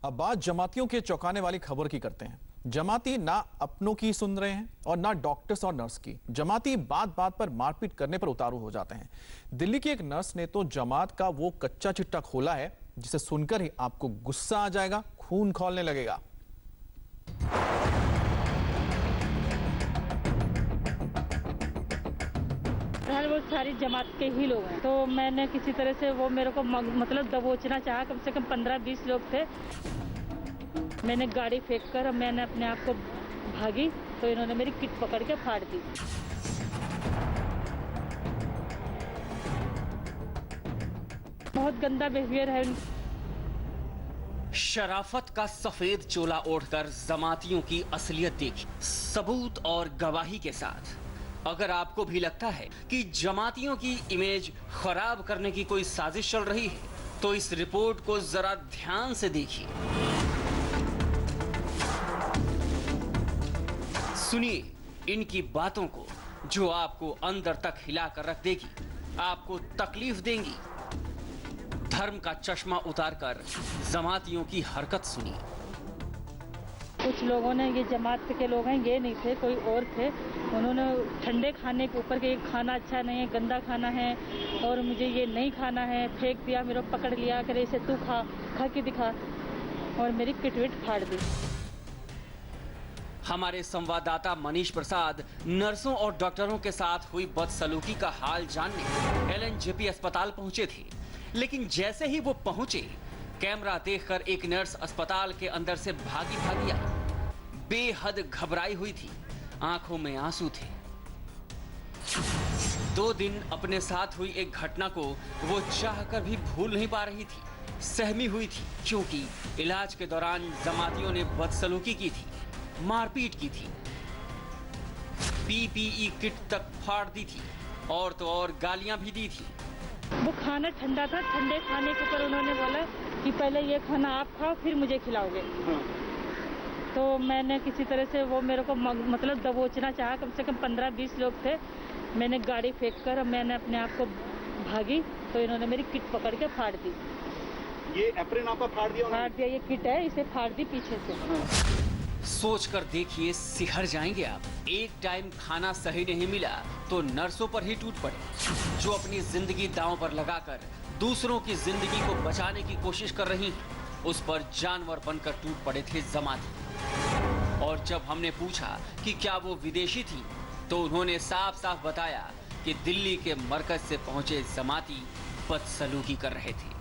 अब बात जमातियों के चौंकाने वाली खबर की करते हैं। जमाती ना अपनों की सुन रहे हैं और ना डॉक्टर्स और नर्स की। जमाती बात बात पर मारपीट करने पर उतारू हो जाते हैं। दिल्ली की एक नर्स ने तो जमात का वो कच्चा चिट्ठा खोला है जिसे सुनकर ही आपको गुस्सा आ जाएगा, खून खौलने लगेगा। वो सारी जमात के ही लोग हैं, तो मैंने किसी तरह से वो मेरे को मतलब दबोचना चाहा। कम से कम 15-20 लोग थे। मैंने गाड़ी फेंक कर मैंने अपने आप को भागी तो इन्होंने मेरी किट पकड़ के फाड़ दी। बहुत गंदा बिहेवियर है। शराफत का सफेद चोला ओढ़कर जमातियों की असलियत देखी, सबूत और गवाही के साथ। अगर आपको भी लगता है कि जमातियों की इमेज खराब करने की कोई साजिश चल रही है, तो इस रिपोर्ट को जरा ध्यान से देखिए। सुनिए इनकी बातों को, जो आपको अंदर तक हिलाकर रख देगी, आपको तकलीफ देंगी। धर्म का चश्मा उतारकर जमातियों की हरकत सुनिए। कुछ लोगों ने, ये जमात के लोग हैं, ये नहीं थे, कोई और थे, उन्होंने ठंडे खाने के ऊपर के खाना अच्छा नहीं है, गंदा खाना है और मुझे ये नहीं खाना है, फेंक दिया। मेरे को पकड़ लिया, करे इसे तू खा के दिखा, और मेरी किटविट फाड़ दी। हमारे संवाददाता मनीष प्रसाद नर्सों और डॉक्टरों के साथ हुई बदसलूकी का हाल जानने एलएनजेपी अस्पताल पहुंचे थे। लेकिन जैसे ही वो पहुंचे, कैमरा देखकर एक नर्स अस्पताल के अंदर से भागी आई। बेहद घबराई हुई थी, आंखों में आंसू थे। 2 दिन अपने साथ हुई एक घटना को वो चाहकर भी भूल नहीं पा रही थी। सहमी हुई थी क्योंकि इलाज के दौरान जमातियों ने बदसलूकी की थी, मारपीट की थी, पीपीई किट तक फाड़ दी थी और तो और गालियां भी दी थी। वो खाना ठंडा था, ठंडे खाने के ऊपर उन्होंने बोला कि पहले ये खाना आप खाओ फिर मुझे खिलाओगे। तो मैंने किसी तरह से वो मेरे को मतलब दबोचना चाहा। कम से कम 15-20 लोग थे। मैंने गाड़ी फेंक कर मैंने अपने आप को भागी तो इन्होंने मेरी किट पकड़ के फाड़ दी। ये एप्रिन आपका फाड़ दिया? फाड़ दिया, ये किट है, इसे फाड़ दी पीछे से। सोचकर देखिए, सिहर जाएंगे आप। एक टाइम खाना सही नहीं मिला तो नर्सों पर ही टूट पड़े, जो अपनी जिंदगी दांव पर लगाकर दूसरों की जिंदगी को बचाने की कोशिश कर रही हैं। उस पर जानवर बनकर टूट पड़े थे जमाती। और जब हमने पूछा कि क्या वो विदेशी थी, तो उन्होंने साफ साफ बताया कि दिल्ली के मरकज से पहुंचे जमाती बदसलूकी कर रहे थे।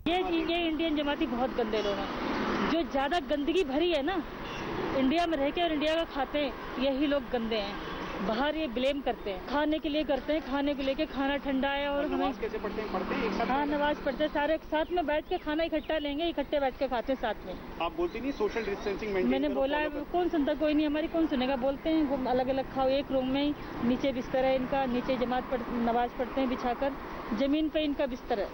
ये इंडियन जमाती बहुत गंदे लोग हैं। जो ज्यादा गंदगी भरी है ना, इंडिया में रह के और इंडिया का खाते हैं, यही लोग गंदे हैं। बाहर ये ब्लेम करते हैं, खाने के लिए करते हैं, खाने को लेके खाना ठंडा है। और नमाज कैसे पढ़ते हैं एक साथ? हाँ, नमाज पढ़ते हैं, सारे साथ में बैठ के खाना इकट्ठा लेंगे, इकट्ठे बैठ के खाते हैं साथ में। आप बोलती नहीं सोशल डिस्टेंसिंग मेंटेन? मैंने बोला है, कौन सुनता, कोई नहीं, हमारी कौन सुनेगा। बोलते हैं वो अलग अलग खाओ, एक रूम में ही, नीचे बिस्तर है इनका, नीचे नमाज पढ़ते हैं बिछाकर, जमीन पे इनका बिस्तर है।